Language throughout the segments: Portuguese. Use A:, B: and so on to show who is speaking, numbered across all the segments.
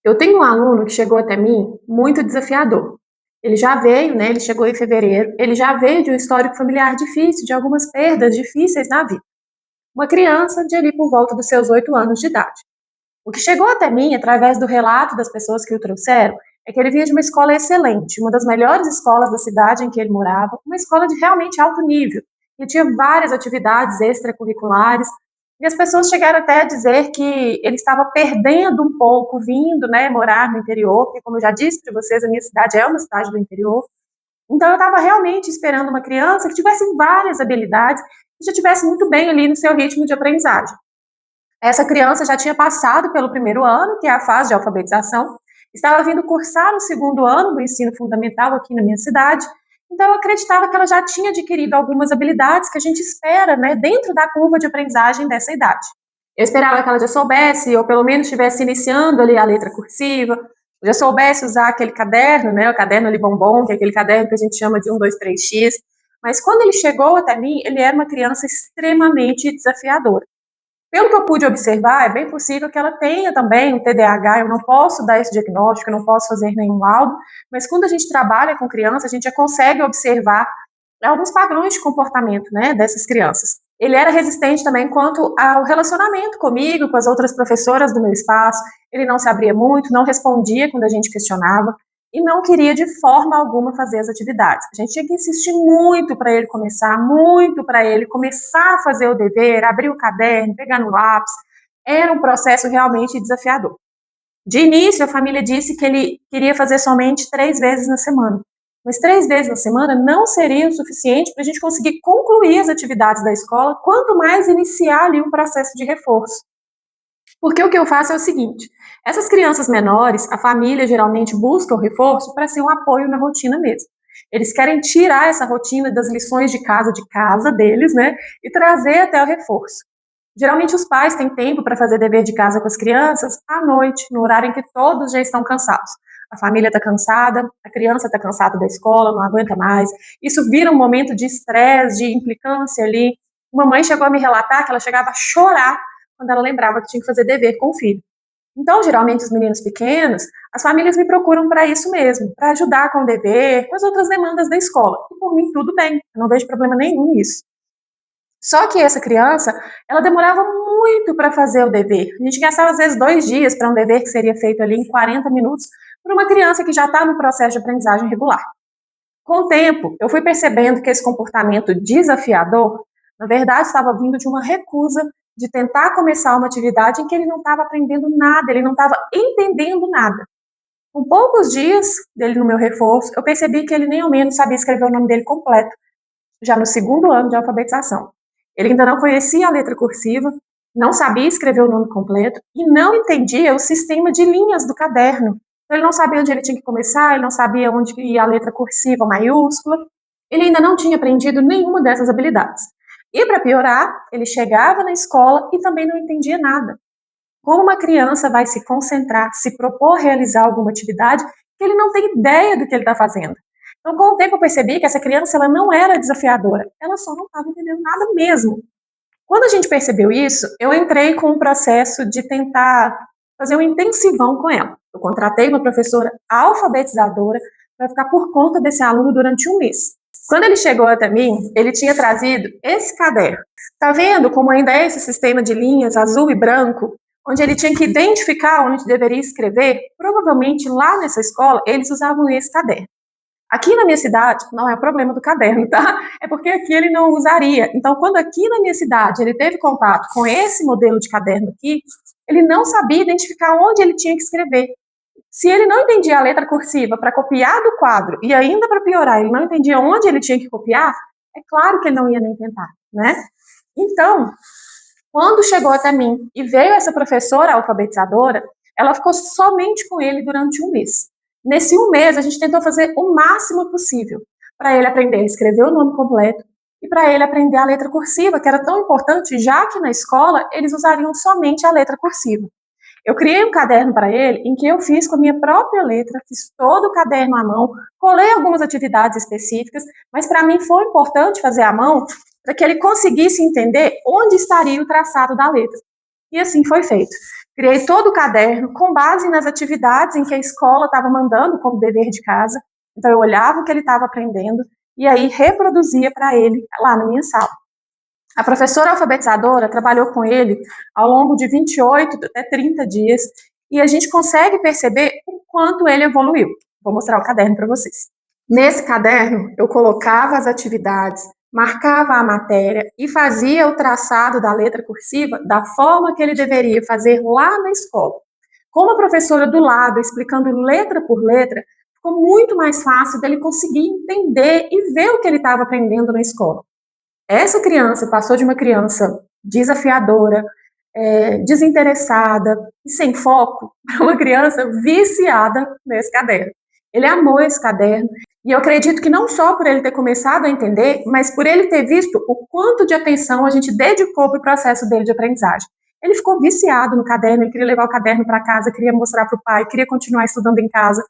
A: Eu tenho um aluno que chegou até mim muito desafiador. Ele já veio, né? Ele chegou em fevereiro. Ele já veio de um histórico familiar difícil, de algumas perdas difíceis na vida. Uma criança de ali por volta dos seus 8 anos de idade. O que chegou até mim, através do relato das pessoas que o trouxeram, é que ele vinha de uma escola excelente, uma das melhores escolas da cidade em que ele morava, uma escola de realmente alto nível, que tinha várias atividades extracurriculares, e as pessoas chegaram até a dizer que ele estava perdendo um pouco, vindo, né, morar no interior, porque, como eu já disse para vocês, a minha cidade é uma cidade do interior. Então, eu estava realmente esperando uma criança que tivesse várias habilidades e já estivesse muito bem ali no seu ritmo de aprendizagem. Essa criança já tinha passado pelo primeiro ano, que é a fase de alfabetização, estava vindo cursar o segundo ano do ensino fundamental aqui na minha cidade, então eu acreditava que ela já tinha adquirido algumas habilidades que a gente espera, né, dentro da curva de aprendizagem dessa idade. Eu esperava que ela já soubesse, ou pelo menos estivesse iniciando ali a letra cursiva, já soubesse usar aquele caderno, né, o caderno ali bombom, que é aquele caderno que a gente chama de 1, 2, 3x, mas quando ele chegou até mim, ele era uma criança extremamente desafiadora. Pelo que eu pude observar, é bem possível que ela tenha também um TDAH. Eu não posso dar esse diagnóstico, eu não posso fazer nenhum laudo, mas quando a gente trabalha com criança, a gente já consegue observar alguns padrões de comportamento, né, dessas crianças. Ele era resistente também quanto ao relacionamento comigo, com as outras professoras do meu espaço. Ele não se abria muito, não respondia quando a gente questionava e não queria de forma alguma fazer as atividades. A gente tinha que insistir muito para ele começar, muito para ele começar a fazer o dever, abrir o caderno, pegar no lápis. Era um processo realmente desafiador. De início, a família disse que ele queria fazer somente 3 vezes na semana. Mas 3 vezes na semana não seria o suficiente para a gente conseguir concluir as atividades da escola, quanto mais iniciar ali um processo de reforço. Porque o que eu faço é o seguinte: essas crianças menores, a família geralmente busca o reforço para ser um apoio na rotina mesmo. Eles querem tirar essa rotina das lições de casa deles, né, e trazer até o reforço. Geralmente os pais têm tempo para fazer dever de casa com as crianças à noite, no horário em que todos já estão cansados. A família está cansada, a criança está cansada da escola, não aguenta mais. Isso vira um momento de estresse, de implicância ali. Uma mãe chegou a me relatar que ela chegava a chorar quando ela lembrava que tinha que fazer dever com o filho. Então, geralmente, os meninos pequenos, as famílias me procuram para isso mesmo, para ajudar com o dever, com as outras demandas da escola. E por mim, tudo bem, eu não vejo problema nenhum nisso. Só que essa criança, ela demorava muito para fazer o dever. A gente gastava, às vezes, 2 dias para um dever que seria feito ali em 40 minutos, para uma criança que já está no processo de aprendizagem regular. Com o tempo, eu fui percebendo que esse comportamento desafiador, na verdade, estava vindo de uma recusa de tentar começar uma atividade em que ele não estava aprendendo nada, ele não estava entendendo nada. Com poucos dias dele no meu reforço, eu percebi que ele nem ao menos sabia escrever o nome dele completo, já no segundo ano de alfabetização. Ele ainda não conhecia a letra cursiva, não sabia escrever o nome completo e não entendia o sistema de linhas do caderno. Então, ele não sabia onde ele tinha que começar, ele não sabia onde ia a letra cursiva, maiúscula. Ele ainda não tinha aprendido nenhuma dessas habilidades. E, para piorar, ele chegava na escola e também não entendia nada. Como uma criança vai se concentrar, se propor realizar alguma atividade que ele não tem ideia do que ele está fazendo? Então, com o tempo, eu percebi que essa criança ela não era desafiadora, ela só não estava entendendo nada mesmo. Quando a gente percebeu isso, eu entrei com um processo de tentar fazer um intensivão com ela. Eu contratei uma professora alfabetizadora para ficar por conta desse aluno durante um mês. Quando ele chegou até mim, ele tinha trazido esse caderno. Tá vendo como ainda é esse sistema de linhas azul e branco, onde ele tinha que identificar onde deveria escrever? Provavelmente lá nessa escola eles usavam esse caderno. Aqui na minha cidade, não é o problema do caderno, tá? É porque aqui ele não usaria. Então, quando aqui na minha cidade ele teve contato com esse modelo de caderno aqui, ele não sabia identificar onde ele tinha que escrever. Se ele não entendia a letra cursiva para copiar do quadro e ainda para piorar, ele não entendia onde ele tinha que copiar, é claro que ele não ia nem tentar, né? Então, quando chegou até mim e veio essa professora alfabetizadora, ela ficou somente com ele durante um mês. Nesse um mês, a gente tentou fazer o máximo possível para ele aprender a escrever o nome completo e para ele aprender a letra cursiva, que era tão importante, já que na escola eles usariam somente a letra cursiva. Eu criei um caderno para ele em que eu fiz com a minha própria letra, fiz todo o caderno à mão, colei algumas atividades específicas, mas para mim foi importante fazer à mão para que ele conseguisse entender onde estaria o traçado da letra. E assim foi feito. Criei todo o caderno com base nas atividades em que a escola estava mandando como dever de casa. Então, eu olhava o que ele estava aprendendo e aí reproduzia para ele lá na minha sala. A professora alfabetizadora trabalhou com ele ao longo de 28 até 30 dias e a gente consegue perceber o quanto ele evoluiu. Vou mostrar o caderno para vocês. Nesse caderno, eu colocava as atividades, marcava a matéria e fazia o traçado da letra cursiva da forma que ele deveria fazer lá na escola. Com a professora do lado, explicando letra por letra, ficou muito mais fácil dele conseguir entender e ver o que ele estava aprendendo na escola. Essa criança passou de uma criança desafiadora, desinteressada e sem foco para uma criança viciada nesse caderno. Ele amou esse caderno e eu acredito que não só por ele ter começado a entender, mas por ele ter visto o quanto de atenção a gente dedicou para o processo dele de aprendizagem. Ele ficou viciado no caderno, ele queria levar o caderno para casa, queria mostrar para o pai, queria continuar estudando em casa.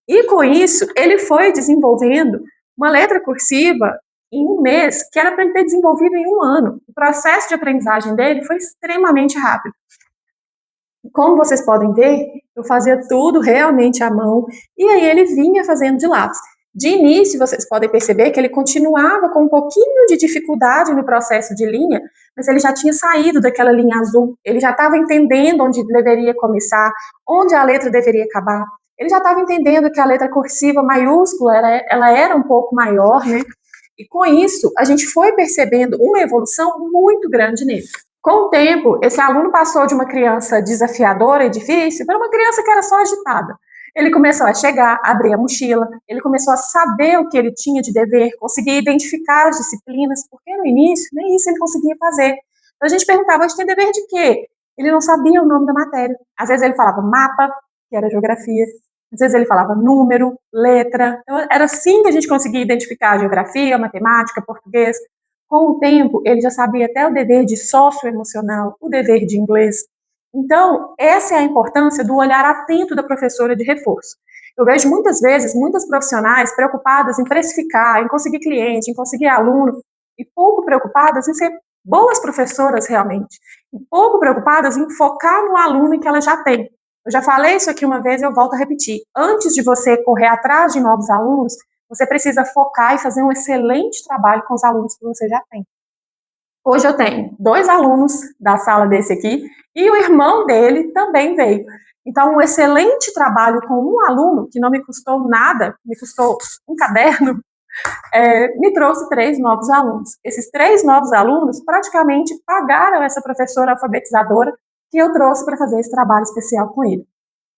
A: E com isso, ele foi desenvolvendo uma letra cursiva em um mês, que era para ele ter desenvolvido em um ano. O processo de aprendizagem dele foi extremamente rápido. Como vocês podem ver, eu fazia tudo realmente à mão, e aí ele vinha fazendo de lápis. De início, vocês podem perceber que ele continuava com um pouquinho de dificuldade no processo de linha, mas ele já tinha saído daquela linha azul, ele já estava entendendo onde deveria começar, onde a letra deveria acabar, ele já estava entendendo que a letra cursiva maiúscula, ela era um pouco maior, né? E com isso, a gente foi percebendo uma evolução muito grande nele. Com o tempo, esse aluno passou de uma criança desafiadora e difícil para uma criança que era só agitada. Ele começou a chegar, abrir a mochila, ele começou a saber o que ele tinha de dever, conseguia identificar as disciplinas, porque no início nem isso ele conseguia fazer. Então a gente perguntava, a gente tem dever de quê? Ele não sabia o nome da matéria. Às vezes ele falava mapa, que era geografia. Às vezes ele falava número, letra. Então, era assim que a gente conseguia identificar a geografia, matemática, português. Com o tempo, ele já sabia até o dever de socioemocional, o dever de inglês. Então, essa é a importância do olhar atento da professora de reforço. Eu vejo muitas vezes muitas profissionais preocupadas em precificar, em conseguir cliente, em conseguir aluno, e pouco preocupadas em ser boas professoras realmente, e pouco preocupadas em focar no aluno que ela já tem. Eu já falei isso aqui uma vez e eu volto a repetir. Antes de você correr atrás de novos alunos, você precisa focar e fazer um excelente trabalho com os alunos que você já tem. Hoje eu tenho 2 alunos da sala desse aqui e o irmão dele também veio. Então, um excelente trabalho com um aluno, que não me custou nada, me custou um caderno, me trouxe 3 novos alunos. Esses 3 novos alunos praticamente pagaram essa professora alfabetizadora que eu trouxe para fazer esse trabalho especial com ele.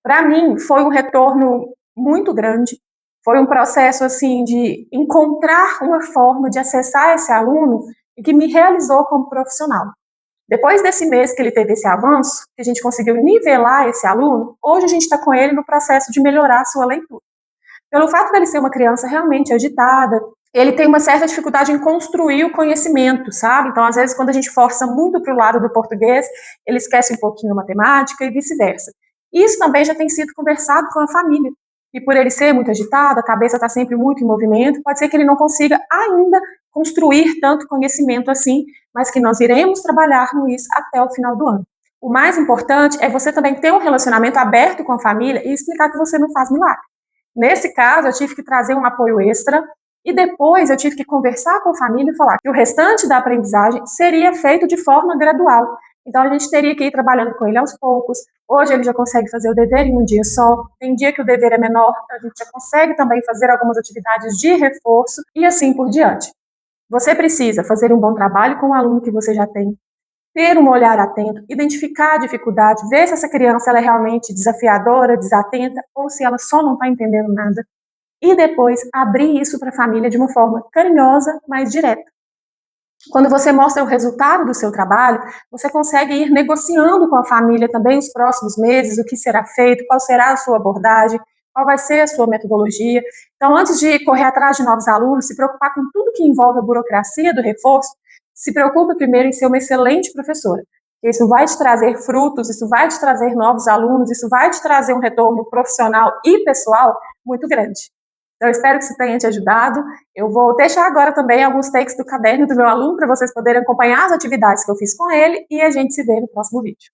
A: Para mim, foi um retorno muito grande, foi um processo assim de encontrar uma forma de acessar esse aluno e que me realizou como profissional. Depois desse mês que ele teve esse avanço, que a gente conseguiu nivelar esse aluno, hoje a gente está com ele no processo de melhorar a sua leitura. Pelo fato dele ser uma criança realmente agitada, ele tem uma certa dificuldade em construir o conhecimento, sabe? Então, às vezes, quando a gente força muito para o lado do português, ele esquece um pouquinho a matemática e vice-versa. Isso também já tem sido conversado com a família. E por ele ser muito agitado, a cabeça está sempre muito em movimento, pode ser que ele não consiga ainda construir tanto conhecimento assim, mas que nós iremos trabalhar no isso até o final do ano. O mais importante é você também ter um relacionamento aberto com a família e explicar que você não faz milagre. Nesse caso, eu tive que trazer um apoio extra e depois eu tive que conversar com a família e falar que o restante da aprendizagem seria feito de forma gradual. Então, a gente teria que ir trabalhando com ele aos poucos. Hoje, ele já consegue fazer o dever em um dia só. Tem dia que o dever é menor, a gente já consegue também fazer algumas atividades de reforço e assim por diante. Você precisa fazer um bom trabalho com o aluno que você já tem, ter um olhar atento, identificar a dificuldade, ver se essa criança ela é realmente desafiadora, desatenta, ou se ela só não está entendendo nada. E depois abrir isso para a família de uma forma carinhosa, mas direta. Quando você mostra o resultado do seu trabalho, você consegue ir negociando com a família também os próximos meses, o que será feito, qual será a sua abordagem, qual vai ser a sua metodologia. Então, antes de correr atrás de novos alunos, se preocupar com tudo que envolve a burocracia do reforço, se preocupe primeiro em ser uma excelente professora. Isso vai te trazer frutos, isso vai te trazer novos alunos, isso vai te trazer um retorno profissional e pessoal muito grande. Então, eu espero que isso tenha te ajudado. Eu vou deixar agora também alguns takes do caderno do meu aluno para vocês poderem acompanhar as atividades que eu fiz com ele e a gente se vê no próximo vídeo.